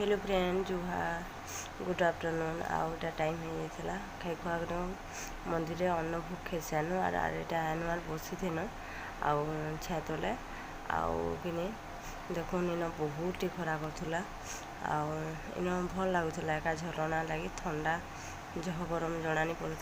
Hello friend Zuha good afternoon outta time हो जाता खाई खुआ मंदिर में अन्न भोग खेसी आनु आर आरेटा आनु आर बसी थेन आउ छाए तले आउ किने देखुन इन बहुत ही खरा करूला आउ इन भल लगुला एका झरणा लगी ठंडा जह गरम जना नहीं पड़ता।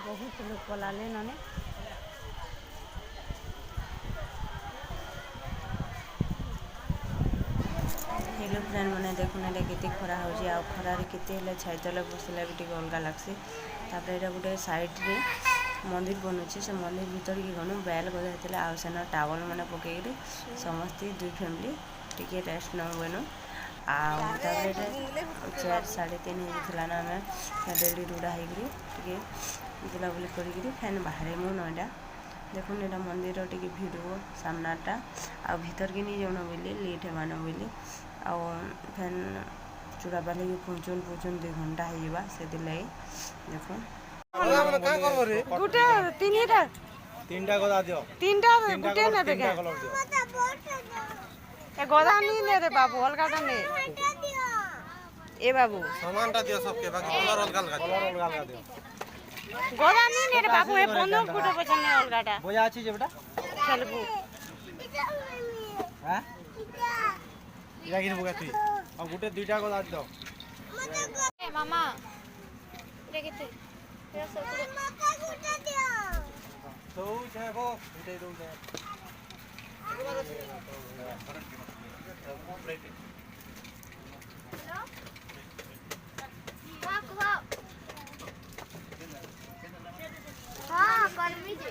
बहुत लोग पलाले नने हेलो फ्रेंड मैंने देखुन एटा केते खरा हो खरार केते छाई तले बसला भी अलग लगसी तापर गोटे साइड रे मंदिर बनूचे से मंदिर भीतर की गनु बैल गदा आउ सेन टावल मैंने पकईकि समस्ते दुई फैमिली टिके रेस्ट नौ बनो आउे चार 3:30 होता ना आम रेडी रुड़ा होकर बुलाबुली कर फैन बाहर मु नईटा देखुन एटा मंदिर टे भिड़ सामनाटा आ भीतर के नहीं जाऊन बोली लेट हेमान बोली आउ फैन चूड़ा बाली पुचुन 2 घंटा होगा से लगे देखुन तीनटा गदा दियो गुटे ने देखे ए गदा नहीं ने रे बाबू अलगाटा ने ए बाबू सामानटा दियो सबके बाकी कलर अलगा दियो गदा नहीं ने रे बाबू ए बंदूक गुटे पछने अलगाटा बोया अछि जे बेटा खेलबू हां इरा गिन बुगा तू अब गुटे दुईटा गदा दियो ए मामा देखते ये सब मामा गुटे दियो तो जाबो गुटे दो जा हाँ कर्मी जी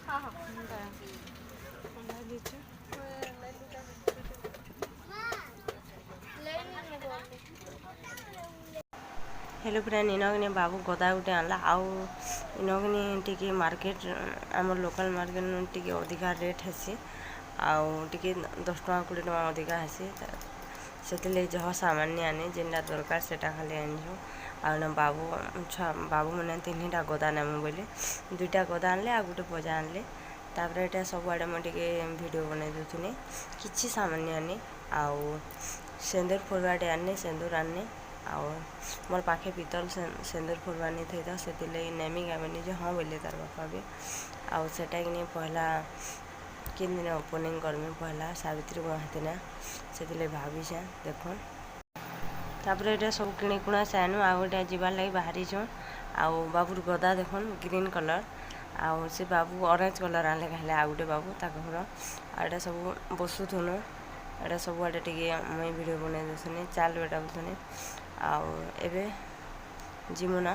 हाँ हाँ हेलो फ्रेंड इनने बाबू गदा गुटे आनला आउ इनने टी मार्केट आम लोकल मार्केट टी अधिका रेट हेसी आउ टी 10 टका 20 टका अधिका हेसी से जह सामान्य आने जेनटा दरकार से खाली आनजु आ बाबू बाबू मैंने 3टा गदा नेमु बोले 2टा गदा आनले आ गोटे बजा आनले तापर एटा सब आड़े मुझे वीडियो बनई दूसरी किसी सामान्य आने आउ सेंदूर फुलवाटे आने सेंदूर आने आउ मोर पाखे पीतल सेंदूर फुलवानी थी तो से नेमी गामी जो हाँ बोले तार बापा भी आउ सेटा कि पहला किन दिन ओपनिंग करमी पहला सावित्री बहातीना से भावी से देखो तापर एटा सब किणीकुणा से आनु आउटा जीवार लगी बाहरी छुँ आउ बाबूर गदा देखुन ग्रीन कलर आउ से बाबू ऑरेंज कलर आने कहले आ गोटे बाबू घर आटा सब बसुथुनु एटा सब आड़े टे मुई वीडियो बनई दूसरी चाल बेटा बोलथुनी आउ एबे जिमुना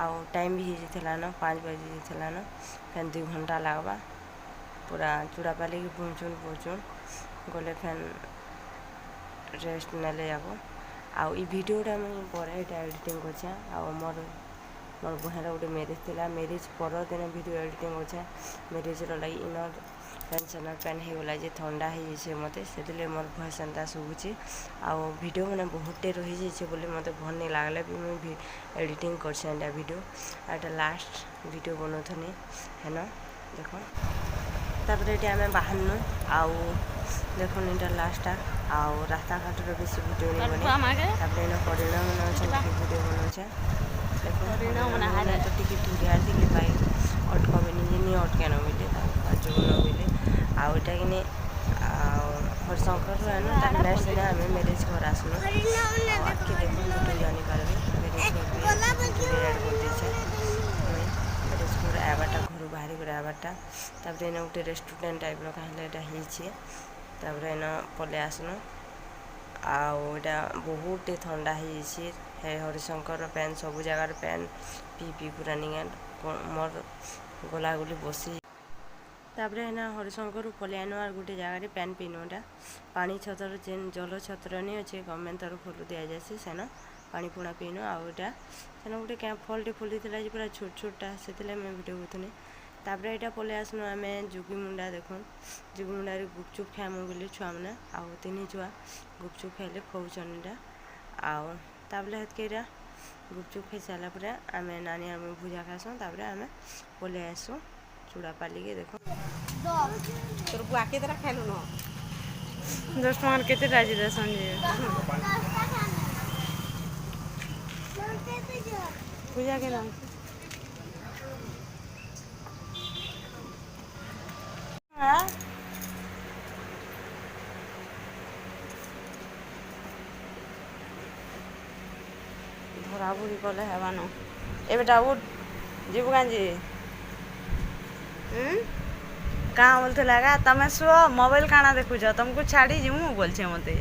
आउ टाइम भी हो न 5 बजे न फैन 2 घंटा लगवा पूरा चूड़ा पाली की पुचुन गले फैन रेस्ट नेले जाको आउ ई वीडियोटा मुझे पर एडिटिंग कर मोर बहन गोटे मेरेज थी मेरेज पर दिन वीडियो एडिटिंग कर मेरेज लगी इन टेंशन पेन होगला जे ठंडा हो मत से मोर भयस एंता शुभुची आउ वीडियो मैंने बहुटे रही जाइए बोले मत भल नहीं लगला भी मुझे एडिटिंग कर वीडियो आटा लास्ट वीडियो बनाथनी है ना देखो तापर ये आम बाहरनु आउ देख इटा लास्टा आउ रास्ता घाटर बेसी वीडियो नहीं बने तापर इन परिणा मैंने वीडियो बनाचे देखो तो टिके टूरियार दिखे पाई अटकबे नहीं अटके न बोले जो न बोले आउटा कि हरिशंकर नेक्स्ट दिन आम मेरेज घर आसनु आके देखो वीडियो जानी पारे मेरेज घर करदे मेरेज घर आवाटा घर बाहरी कर आवाटा तापर इन गोटे रेस्टोरेंट टाइप तापर इन पले आसनु आउटा बहुत ठंडा है हरिशंकर पैन सब जगार पैन पी पूरा निगा मोर गला गुली बसी तापर है हरिशंकर पलि आनु आर गोटे जगार पैन पीनुटा पानी छतर जेन जल छतर नहीं अच्छे गवर्नमेंट तरफ दि जाए सेन पानी पुणा पीनु आउटा सेन गोटे क्या फलटे फुली पूरा छोट छोटा से वीडियो होथुनी तापर यहाँ पलि आसनु आम जुगीमुंडा देखुन जुगीमुंडा गुपचुप खाइमु बोली छुआ मैंने आउ 3 छुआ गुपचुप खाइले खोचन इटा आउ ताबले हेतके इटा गुपचुप खाई सारापर आम नानी आम भुजा खाइसुँ तापर आम पलि आसु चूड़ापाली के देखो तोर बुआ के तरह खेलु न 10 टଙ୍କା केते राजी देसन जे पूजा के नाम धरा बुढ़ी कले हेबा न ए बेटा उठ जीबू कांजी कहाँ बोलते लगा तमें शुआ मोबाइल काना देखुच तुमको छाड़ी जीमु बोलछे मते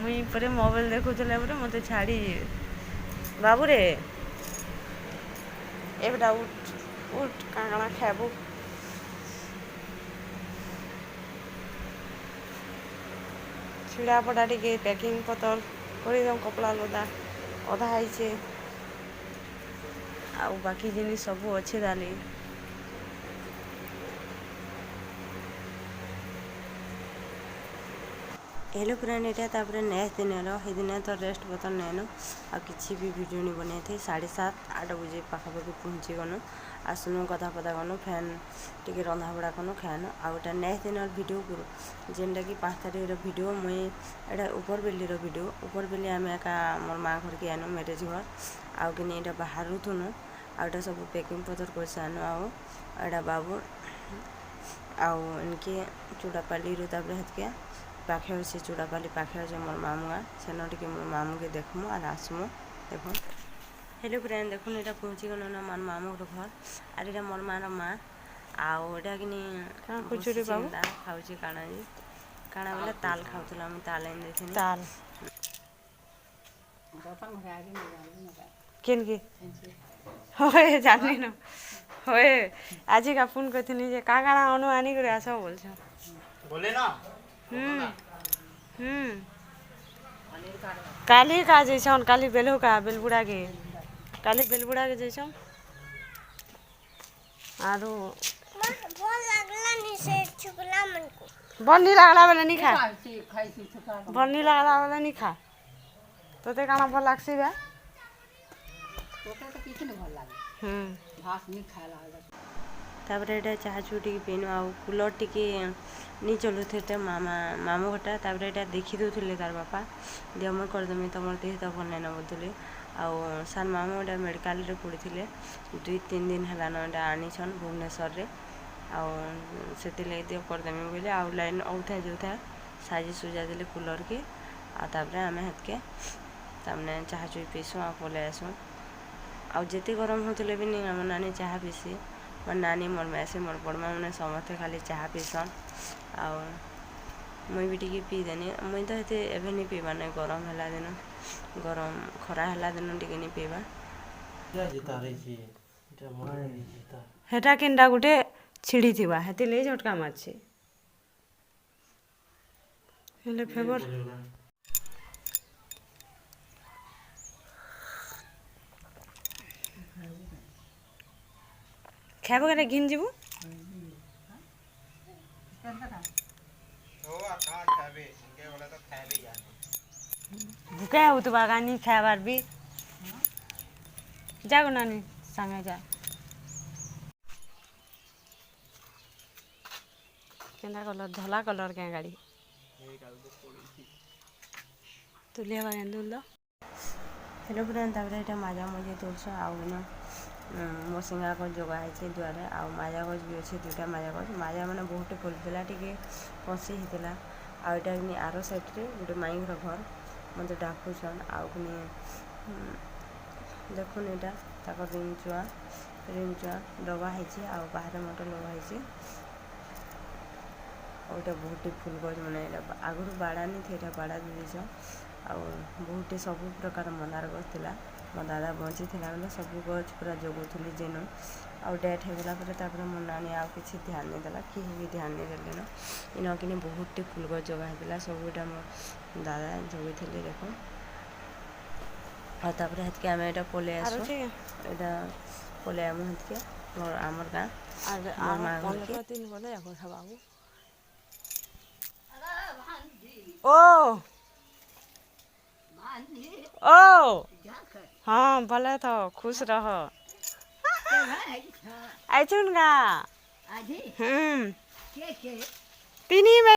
मुई परे मोबाइल देखुले परे मते छाड़ी बाबू रे ए बेटा उठ उठ काना खाबू छिड़ा पड़ा टे पैकिंग पतर कर कपड़ा लदा अधा है आ बाकी जिनिस सब अच्छे दाली हेलो फ्रेंड यहाँ नेक्स्ट दिन दिन तो रेस्ट बतन नैन आ कि भी वीडियो नहीं बनाई थे 7:30-8 बजे पाखापाखि पहुँची गनु आसनु गधा पदा गनु फैन टी रंधा बड़ा कनु खाएनु आउटा नेक्स्ट दिन वीडियो करूँ जेनटा कि 5 तारीख वीडियो मुई एटा ऊपर बेली ऊपर बेली आम एका मोर माँ घर के आनु मैरेज घर आउ कि नहीं बाहर थुनु आउटा सब पैकिंग पतर कर आनु आउटा बाबू आउ इनके चूड़ापाली हेतके पाखे अच्छे चूड़ापाली पाखे अच्छे मोर मामुआ सेन टे मोर मामू के देखमु और आसमु देखो हेलो फ्रेंड देखो यहाँ पहुँची गल ना मोर मामू घर और यहाँ मोर मार माँ आटा कि खाऊ काना जी काना बोले ताल खाऊला मुझे ताल आन देखी ताल केन के होए जानी न होए आज का फोन करथनी जे का काना अनु आनी करे आस बोल बोले ना काली का जैसन काली बेलू का बेलबुड़ा के काली बेलबुड़ा के जैसन आरो बन नहीं लागला वाला नहीं खा बन नहीं लागला वाला नहीं खा तोते काना भल लागसी बे तोते तो किछ नहीं भल लागे घास नहीं खाए लागे तापर एटा चाह चुटी पीनु आ कूलर टिके नहीं चलुथे मामा मामू घटा तापर एटा देखी दउथले तार बापा दिया मैं करदेमी तुम देह तो भल नहीं बोलते आउ सार मामू एटा मेडिकल रे पड़े 2-3 दिन है आनीछन भुवनेश्वर रे से दिया करदेमी बोले आउ लाइन औथा जो था साजी सुजा देले कूलर के आपर आम हेतके तमने चाह चुई पीसुँ आ पलि आसुँ आउ जिते गरम होते भी नहीं आम नानी चाह पीसी मोर नानी मोर मैसे मोर बड़मा मैंने समस्ते खाली चाह पीसन आउ मुई भी टी पीदेनी मुई तो ये एवं नहीं पीवा नहीं गरम है दिन गरम खरा है दिन टी नहीं पीवा हेटा केनटा गोटे छिड़ी थिबा हेती ले झटका मारछे हेले फेवर खाइब के घिन जीबू भूखे हो तो बागानी खाइबार भी जागो नानी संगे जा केंदा कलर धला कलर के गाड़ी तुलिया बागान दूल हेलो फ्रेंड तापर यहाँ माजा मजी तोड़छ आउ न मोसिंगा गज जगह है दुआरे आउ माजा गज भी अच्छे 2टा माजा गज माजा मैंने बहुत फुलला टे कषि होता आटा कि आर साइड्रे गोटे माई घर मत डाकुन आउ कि देखुन यहाँ रिंचुआ डबा है आ बाहर मोटर लगा है बहुत फुल गज मैंने आगुरी बाड़ा नहीं थे बाड़ा देश आ बहुत सब प्रकार मंदार गज थी मो दादा बची थी मतलब सब गज पूरा जगुली जेन आ डेथ होगला मो नानी आउ कि ध्यान नहीं देला कि भी ध्यान नहीं देले इन कि बहुत फुल गज जगह होता सबटा मो दादा जगै थे देख आतापर हेतके आम यहाँ पलि आसू यहाँ पलि आम हेतके मोर आमर गाँ अरे मोर माँ घर 15 के दिन गले এখন বাবু ओ ओ हाँ भले तो खुश रहो आइचुन गा तिनी में